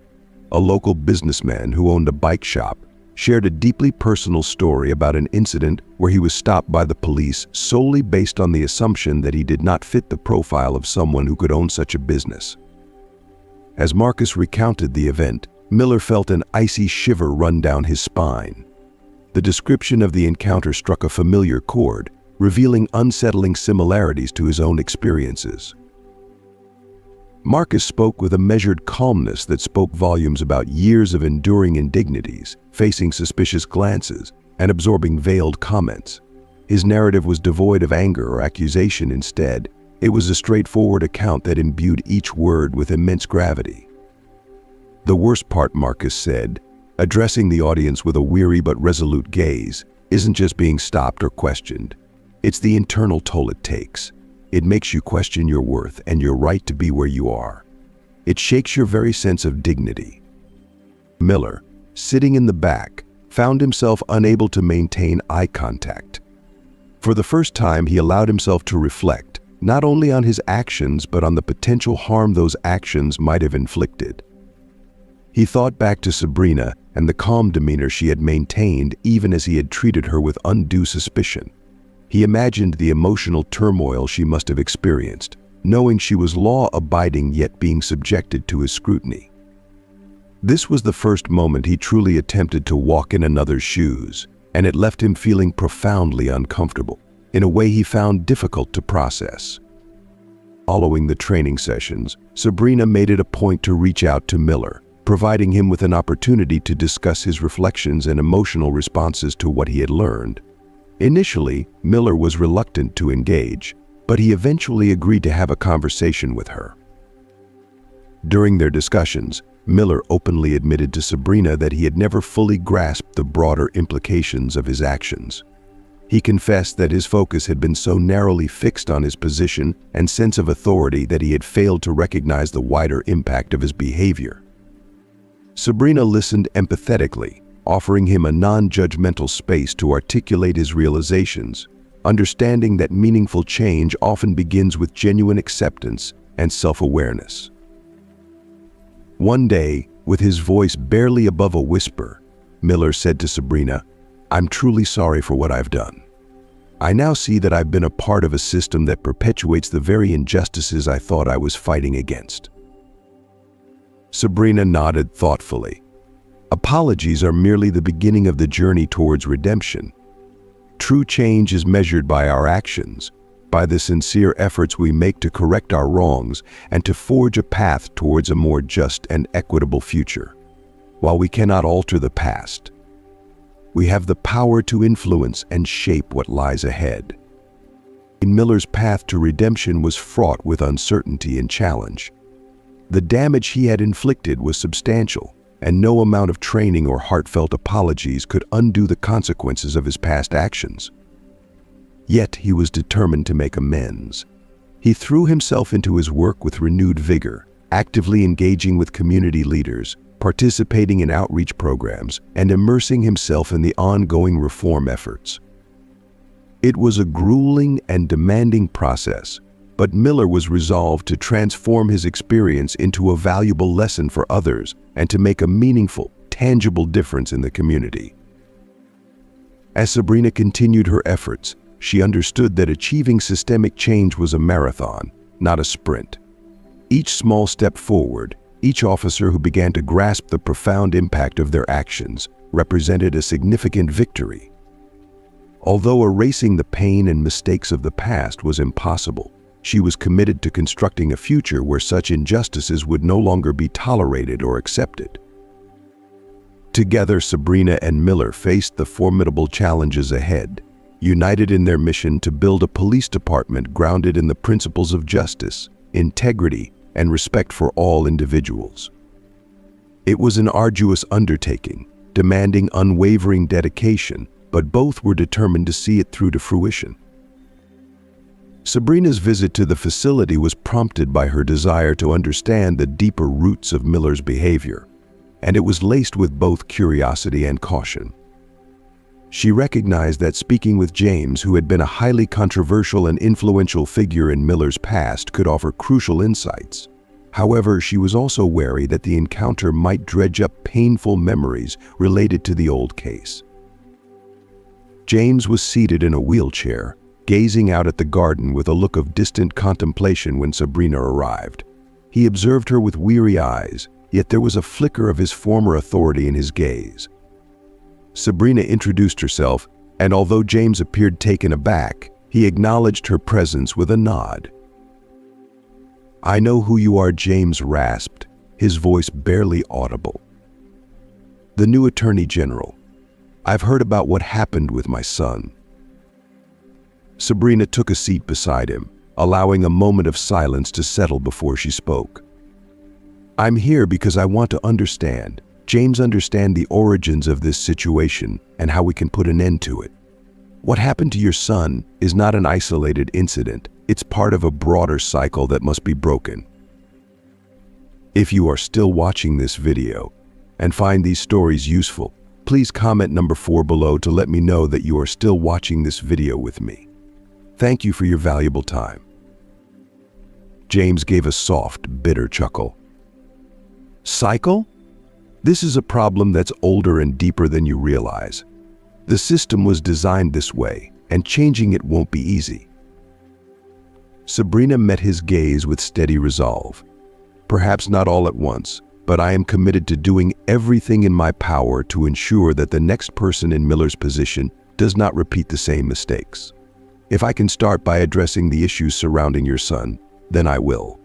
a local businessman who owned a bike shop, shared a deeply personal story about an incident where he was stopped by the police solely based on the assumption that he did not fit the profile of someone who could own such a business. As Marcus recounted the event, Miller felt an icy shiver run down his spine. The description of the encounter struck a familiar chord, revealing unsettling similarities to his own experiences. Marcus spoke with a measured calmness that spoke volumes about years of enduring indignities, facing suspicious glances, and absorbing veiled comments. His narrative was devoid of anger or accusation. Instead, it was a straightforward account that imbued each word with immense gravity. "The worst part," Marcus said, addressing the audience with a weary but resolute gaze, "isn't just being stopped or questioned. It's the internal toll it takes. It makes you question your worth and your right to be where you are. It shakes your very sense of dignity." Miller, sitting in the back, found himself unable to maintain eye contact. For the first time, he allowed himself to reflect, not only on his actions, but on the potential harm those actions might have inflicted. He thought back to Sabrina and the calm demeanor she had maintained even as he had treated her with undue suspicion. He imagined the emotional turmoil she must have experienced, knowing she was law-abiding yet being subjected to his scrutiny. This was the first moment he truly attempted to walk in another's shoes, and it left him feeling profoundly uncomfortable, in a way he found difficult to process. Following the training sessions, Sabrina made it a point to reach out to Miller, providing him with an opportunity to discuss his reflections and emotional responses to what he had learned. Initially, Miller was reluctant to engage, but he eventually agreed to have a conversation with her. During their discussions, Miller openly admitted to Sabrina that he had never fully grasped the broader implications of his actions. He confessed that his focus had been so narrowly fixed on his position and sense of authority that he had failed to recognize the wider impact of his behavior. Sabrina listened empathetically, offering him a non-judgmental space to articulate his realizations, understanding that meaningful change often begins with genuine acceptance and self-awareness. One day, With his voice barely above a whisper, Miller said to Sabrina, "I'm truly sorry for what I've done. I now see that I've been a part of a system that perpetuates the very injustices I thought I was fighting against." Sabrina nodded thoughtfully. Apologies are merely the beginning of the journey towards redemption. True change is measured by our actions, by the sincere efforts we make to correct our wrongs and to forge a path towards a more just and equitable future. While we cannot alter the past, we have the power to influence and shape what lies ahead. Miller's path to redemption was fraught with uncertainty and challenge. The damage he had inflicted was substantial, and no amount of training or heartfelt apologies could undo the consequences of his past actions. Yet he was determined to make amends. He threw himself into his work with renewed vigor, actively engaging with community leaders, participating in outreach programs, and immersing himself in the ongoing reform efforts. It was a grueling and demanding process, but Miller was resolved to transform his experience into a valuable lesson for others and to make a meaningful, tangible difference in the community. As Sabrina continued her efforts, she understood that achieving systemic change was a marathon, not a sprint. Each small step forward, each officer who began to grasp the profound impact of their actions, represented a significant victory. Although erasing the pain and mistakes of the past was impossible, she was committed to constructing a future where such injustices would no longer be tolerated or accepted. Together, Sabrina and Miller faced the formidable challenges ahead, united in their mission to build a police department grounded in the principles of justice, integrity, and respect for all individuals. It was an arduous undertaking, demanding unwavering dedication, but both were determined to see it through to fruition. Sabrina's visit to the facility was prompted by her desire to understand the deeper roots of Miller's behavior, and it was laced with both curiosity and caution. She recognized that speaking with James, who had been a highly controversial and influential figure in Miller's past, could offer crucial insights. However, she was also wary that the encounter might dredge up painful memories related to the old case. James was seated in a wheelchair, gazing out at the garden with a look of distant contemplation when Sabrina arrived. He observed her with weary eyes, yet there was a flicker of his former authority in his gaze. Sabrina introduced herself, and although James appeared taken aback, he acknowledged her presence with a nod. "I know who you are," James rasped, his voice barely audible. "The new Attorney General. I've heard about what happened with my son." Sabrina took a seat beside him, allowing a moment of silence to settle before she spoke. "I'm here because I want to understand the origins of this situation and how we can put an end to it. What happened to your son is not an isolated incident. It's part of a broader cycle that must be broken." If you are still watching this video and find these stories useful, please comment number 4 below to let me know that you are still watching this video with me. Thank you for your valuable time. James gave a soft, bitter chuckle. "Cycle? This is a problem that's older and deeper than you realize. The system was designed this way, and changing it won't be easy." Sabrina met his gaze with steady resolve. "Perhaps not all at once, but I am committed to doing everything in my power to ensure that the next person in Miller's position does not repeat the same mistakes. If I can start by addressing the issues surrounding your son, then I will."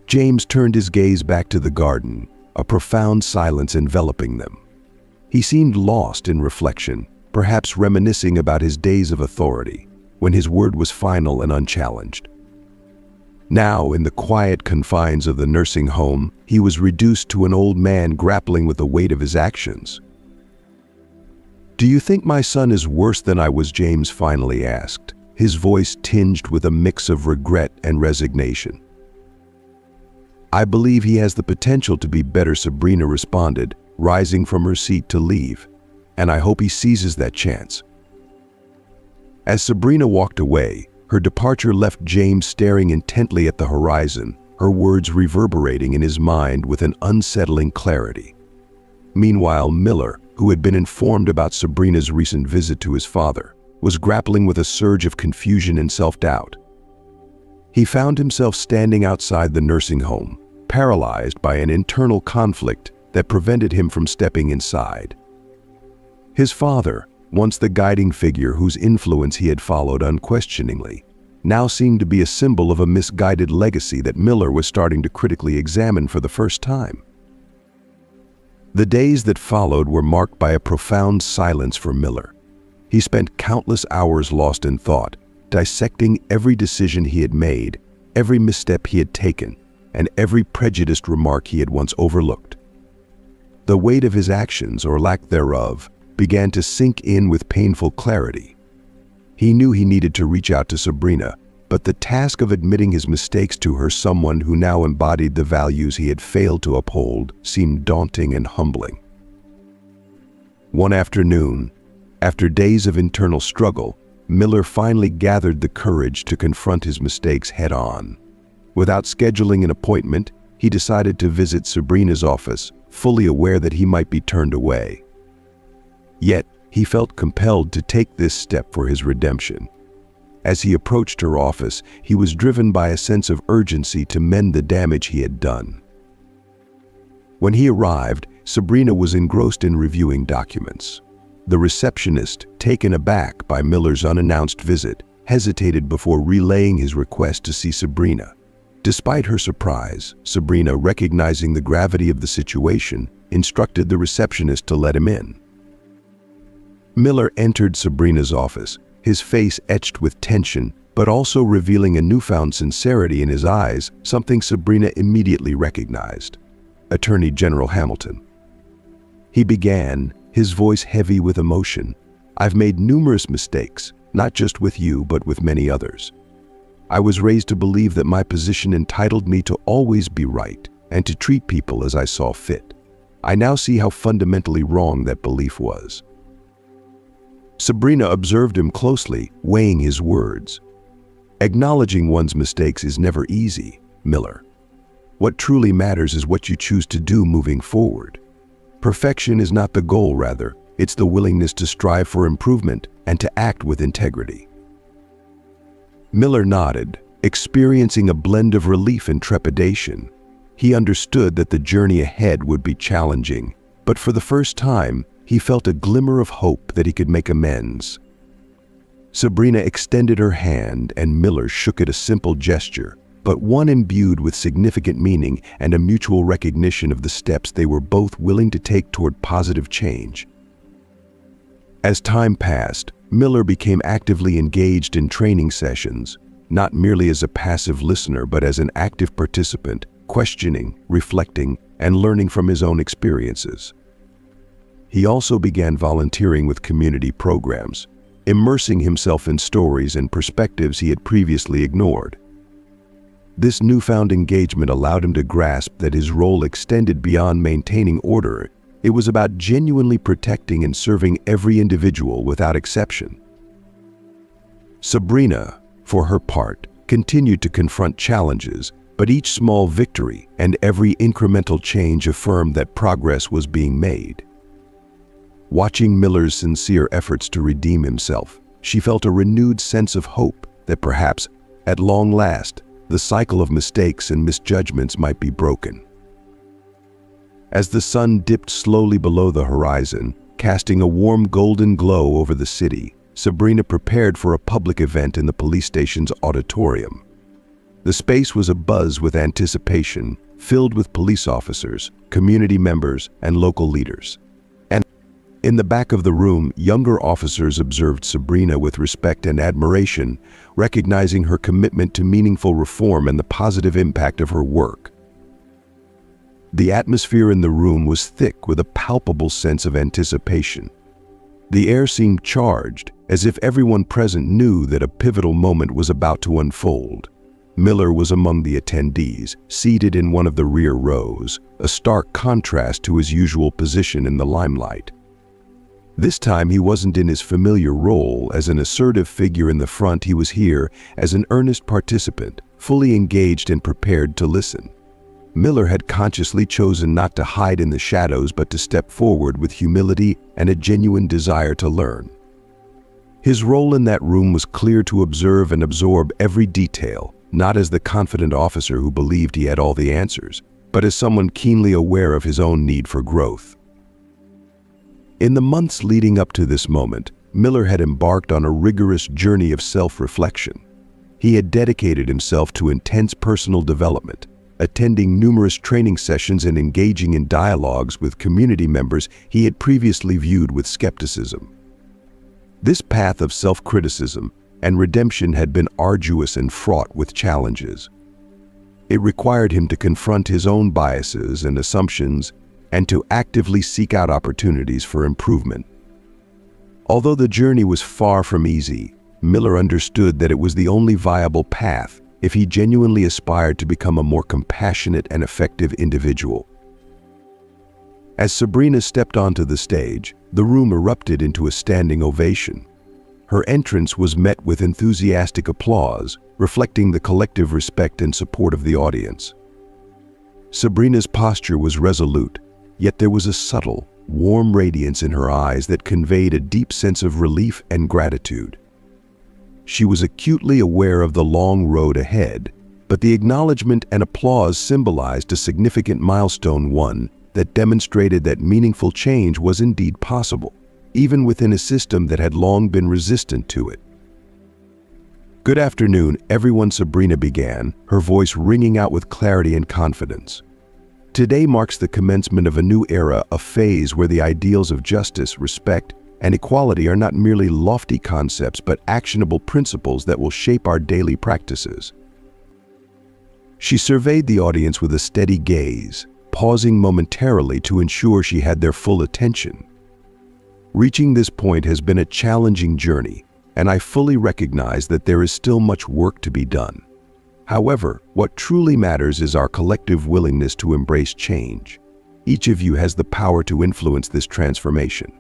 James turned his gaze back to the garden, a profound silence enveloping them. He seemed lost in reflection, perhaps reminiscing about his days of authority, when his word was final and unchallenged. Now, in the quiet confines of the nursing home, he was reduced to an old man grappling with the weight of his actions. "Do you think my son is worse than I was?" James finally asked, his voice tinged with a mix of regret and resignation. "I believe he has the potential to be better," Sabrina responded, rising from her seat to leave, "and I hope he seizes that chance." As Sabrina walked away, her departure left James staring intently at the horizon, her words reverberating in his mind with an unsettling clarity. Meanwhile, Miller, who had been informed about Sabrina's recent visit to his father, was grappling with a surge of confusion and self-doubt. He found himself standing outside the nursing home, paralyzed by an internal conflict that prevented him from stepping inside. His father, once the guiding figure whose influence he had followed unquestioningly, now seemed to be a symbol of a misguided legacy that Miller was starting to critically examine for the first time. The days that followed were marked by a profound silence for Miller. He spent countless hours lost in thought, dissecting every decision he had made, every misstep he had taken, and every prejudiced remark he had once overlooked. The weight of his actions, or lack thereof, began to sink in with painful clarity. He knew he needed to reach out to Sabrina, but the task of admitting his mistakes to her, someone who now embodied the values he had failed to uphold, seemed daunting and humbling. One afternoon, after days of internal struggle, Miller finally gathered the courage to confront his mistakes head-on. Without scheduling an appointment, he decided to visit Sabrina's office, fully aware that he might be turned away. Yet, he felt compelled to take this step for his redemption. As he approached her office, he was driven by a sense of urgency to mend the damage he had done. When he arrived, Sabrina was engrossed in reviewing documents. The receptionist, taken aback by Miller's unannounced visit, hesitated before relaying his request to see Sabrina. Despite her surprise, Sabrina, recognizing the gravity of the situation, instructed the receptionist to let him in. Miller entered Sabrina's office, his face etched with tension, but also revealing a newfound sincerity in his eyes, something Sabrina immediately recognized. Attorney General Hamilton. He began, his voice heavy with emotion. "I've made numerous mistakes, not just with you, but with many others. I was raised to believe that my position entitled me to always be right and to treat people as I saw fit. I now see how fundamentally wrong that belief was." Sabrina observed him closely, weighing his words. "Acknowledging one's mistakes is never easy, Miller. What truly matters is what you choose to do moving forward. Perfection is not the goal, rather, it's the willingness to strive for improvement and to act with integrity." Miller nodded, experiencing a blend of relief and trepidation. He understood that the journey ahead would be challenging, but for the first time, he felt a glimmer of hope that he could make amends. Sabrina extended her hand and Miller shook it, a simple gesture, but one imbued with significant meaning and a mutual recognition of the steps they were both willing to take toward positive change. As time passed, Miller became actively engaged in training sessions, not merely as a passive listener but as an active participant, questioning, reflecting, and learning from his own experiences. He also began volunteering with community programs, immersing himself in stories and perspectives he had previously ignored. This newfound engagement allowed him to grasp that his role extended beyond maintaining order. It was about genuinely protecting and serving every individual without exception. Sabrina, for her part, continued to confront challenges, but each small victory and every incremental change affirmed that progress was being made. Watching Miller's sincere efforts to redeem himself, she felt a renewed sense of hope that perhaps, at long last, the cycle of mistakes and misjudgments might be broken. As the sun dipped slowly below the horizon, casting a warm golden glow over the city, Sabrina prepared for a public event in the police station's auditorium. The space was abuzz with anticipation, filled with police officers, community members, and local leaders. And in the back of the room, younger officers observed Sabrina with respect and admiration, recognizing her commitment to meaningful reform and the positive impact of her work. The atmosphere in the room was thick with a palpable sense of anticipation. The air seemed charged, as if everyone present knew that a pivotal moment was about to unfold. Miller was among the attendees, seated in one of the rear rows, a stark contrast to his usual position in the limelight. This time he wasn't in his familiar role as an assertive figure in the front. He was here as an earnest participant, fully engaged and prepared to listen. Miller had consciously chosen not to hide in the shadows but to step forward with humility and a genuine desire to learn. His role in that room was clear: to observe and absorb every detail, not as the confident officer who believed he had all the answers, but as someone keenly aware of his own need for growth. In the months leading up to this moment, Miller had embarked on a rigorous journey of self-reflection. He had dedicated himself to intense personal development, attending numerous training sessions and engaging in dialogues with community members he had previously viewed with skepticism. This path of self-criticism and redemption had been arduous and fraught with challenges. It required him to confront his own biases and assumptions and to actively seek out opportunities for improvement. Although the journey was far from easy, Miller understood that it was the only viable path if he genuinely aspired to become a more compassionate and effective individual. As Sabrina stepped onto the stage, the room erupted into a standing ovation. Her entrance was met with enthusiastic applause, reflecting the collective respect and support of the audience. Sabrina's posture was resolute, yet there was a subtle, warm radiance in her eyes that conveyed a deep sense of relief and gratitude. She was acutely aware of the long road ahead, but the acknowledgement and applause symbolized a significant milestone, one that demonstrated that meaningful change was indeed possible, even within a system that had long been resistant to it. "Good afternoon, everyone," Sabrina began, her voice ringing out with clarity and confidence. "Today marks the commencement of a new era, a phase where the ideals of justice, respect, and equality are not merely lofty concepts but actionable principles that will shape our daily practices." She surveyed the audience with a steady gaze, pausing momentarily to ensure she had their full attention. "Reaching this point has been a challenging journey, and I fully recognize that there is still much work to be done. However, what truly matters is our collective willingness to embrace change. Each of you has the power to influence this transformation.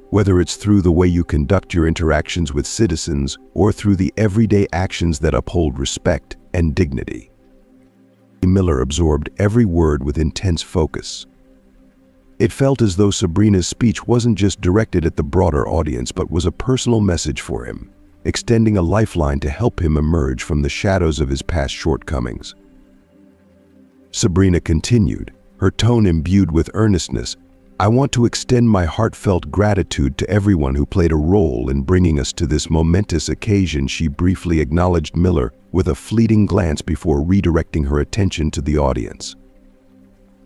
Whether it's through the way you conduct your interactions with citizens or through the everyday actions that uphold respect and dignity." Miller absorbed every word with intense focus. It felt as though Sabrina's speech wasn't just directed at the broader audience but was a personal message for him, extending a lifeline to help him emerge from the shadows of his past shortcomings. Sabrina continued, her tone imbued with earnestness. "I want to extend my heartfelt gratitude to everyone who played a role in bringing us to this momentous occasion." She briefly acknowledged Miller with a fleeting glance before redirecting her attention to the audience.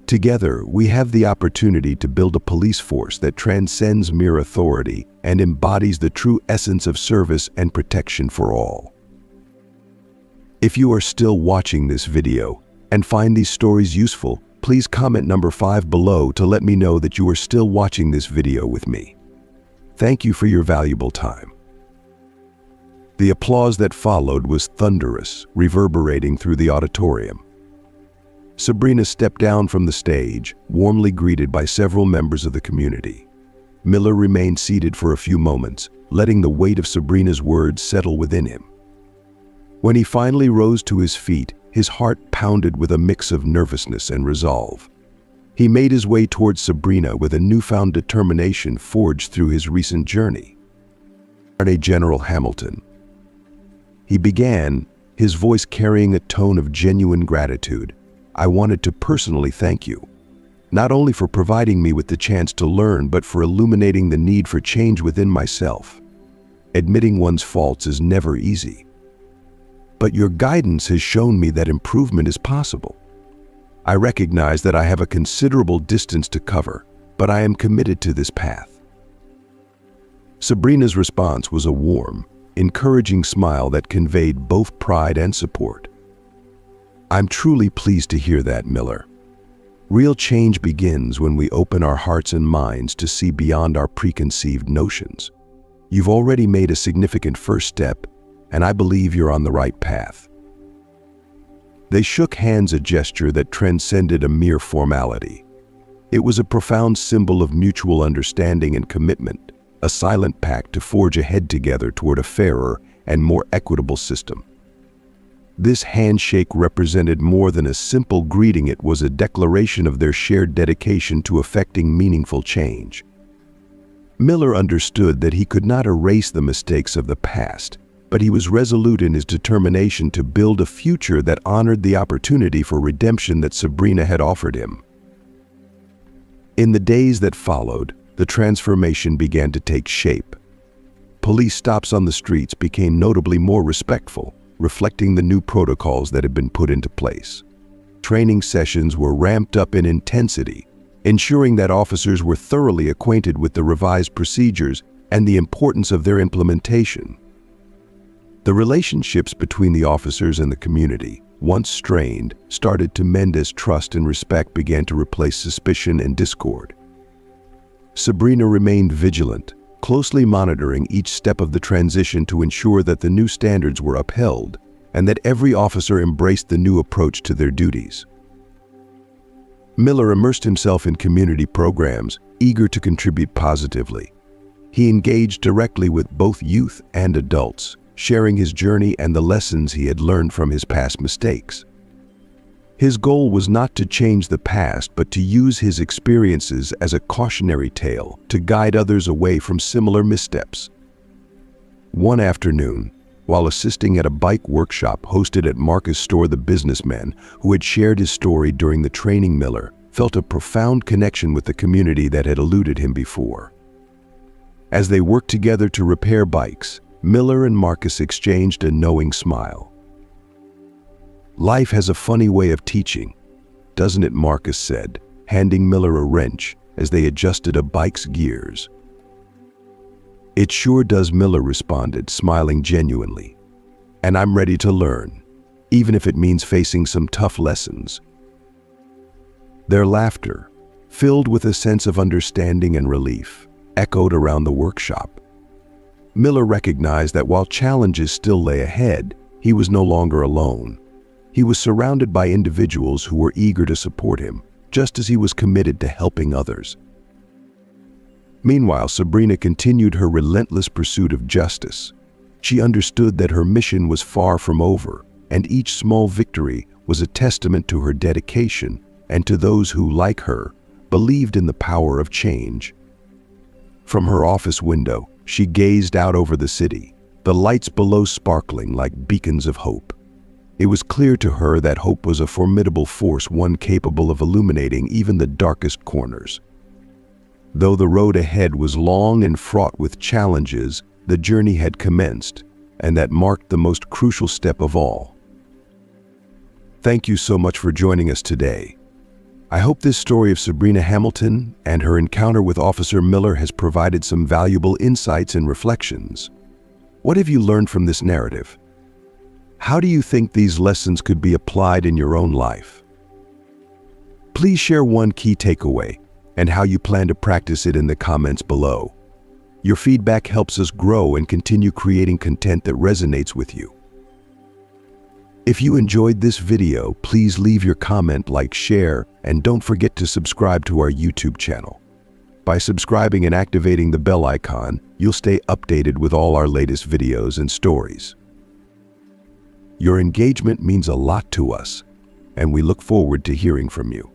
"Together, we have the opportunity to build a police force that transcends mere authority and embodies the true essence of service and protection for all." If you are still watching this video and find these stories useful, please comment number 5 below to let me know that you are still watching this video with me. Thank you for your valuable time. The applause that followed was thunderous, reverberating through the auditorium. Sabrina stepped down from the stage, warmly greeted by several members of the community. Miller remained seated for a few moments, letting the weight of Sabrina's words settle within him. When he finally rose to his feet, his heart pounded with a mix of nervousness and resolve. He made his way towards Sabrina with a newfound determination forged through his recent journey. "Attorney General Hamilton," he began, his voice carrying a tone of genuine gratitude, "I wanted to personally thank you, not only for providing me with the chance to learn but for illuminating the need for change within myself. Admitting one's faults is never easy. But your guidance has shown me that improvement is possible. I recognize that I have a considerable distance to cover, but I am committed to this path." Sabrina's response was a warm, encouraging smile that conveyed both pride and support. "I'm truly pleased to hear that, Miller. Real change begins when we open our hearts and minds to see beyond our preconceived notions. You've already made a significant first step, and I believe you're on the right path." They shook hands, a gesture that transcended a mere formality. It was a profound symbol of mutual understanding and commitment, a silent pact to forge ahead together toward a fairer and more equitable system. This handshake represented more than a simple greeting. It was a declaration of their shared dedication to effecting meaningful change. Miller understood that he could not erase the mistakes of the past, but he was resolute in his determination to build a future that honored the opportunity for redemption that Sabrina had offered him. In the days that followed, the transformation began to take shape. Police stops on the streets became notably more respectful, reflecting the new protocols that had been put into place. Training sessions were ramped up in intensity, ensuring that officers were thoroughly acquainted with the revised procedures and the importance of their implementation. The relationships between the officers and the community, once strained, started to mend as trust and respect began to replace suspicion and discord. Sabrina remained vigilant, closely monitoring each step of the transition to ensure that the new standards were upheld and that every officer embraced the new approach to their duties. Miller immersed himself in community programs, eager to contribute positively. He engaged directly with both youth and adults, sharing his journey and the lessons he had learned from his past mistakes. His goal was not to change the past, but to use his experiences as a cautionary tale to guide others away from similar missteps. One afternoon, while assisting at a bike workshop hosted at Marcus' store, the businessman who had shared his story during the training, Miller felt a profound connection with the community that had eluded him before. As they worked together to repair bikes, Miller and Marcus exchanged a knowing smile. "Life has a funny way of teaching, doesn't it?" Marcus said, handing Miller a wrench as they adjusted a bike's gears. "It sure does," Miller responded, smiling genuinely. "And I'm ready to learn, even if it means facing some tough lessons." Their laughter, filled with a sense of understanding and relief, echoed around the workshop. Miller recognized that while challenges still lay ahead, he was no longer alone. He was surrounded by individuals who were eager to support him, just as he was committed to helping others. Meanwhile, Sabrina continued her relentless pursuit of justice. She understood that her mission was far from over, and each small victory was a testament to her dedication and to those who, like her, believed in the power of change. From her office window, she gazed out over the city, the lights below sparkling like beacons of hope. It was clear to her that hope was a formidable force, one capable of illuminating even the darkest corners. Though the road ahead was long and fraught with challenges, the journey had commenced, and that marked the most crucial step of all. Thank you so much for joining us today. I hope this story of Sabrina Hamilton and her encounter with Officer Miller has provided some valuable insights and reflections. What have you learned from this narrative? How do you think these lessons could be applied in your own life? Please share one key takeaway and how you plan to practice it in the comments below. Your feedback helps us grow and continue creating content that resonates with you. If you enjoyed this video, please leave your comment, like, share, and don't forget to subscribe to our YouTube channel. By subscribing and activating the bell icon, you'll stay updated with all our latest videos and stories. Your engagement means a lot to us, and we look forward to hearing from you.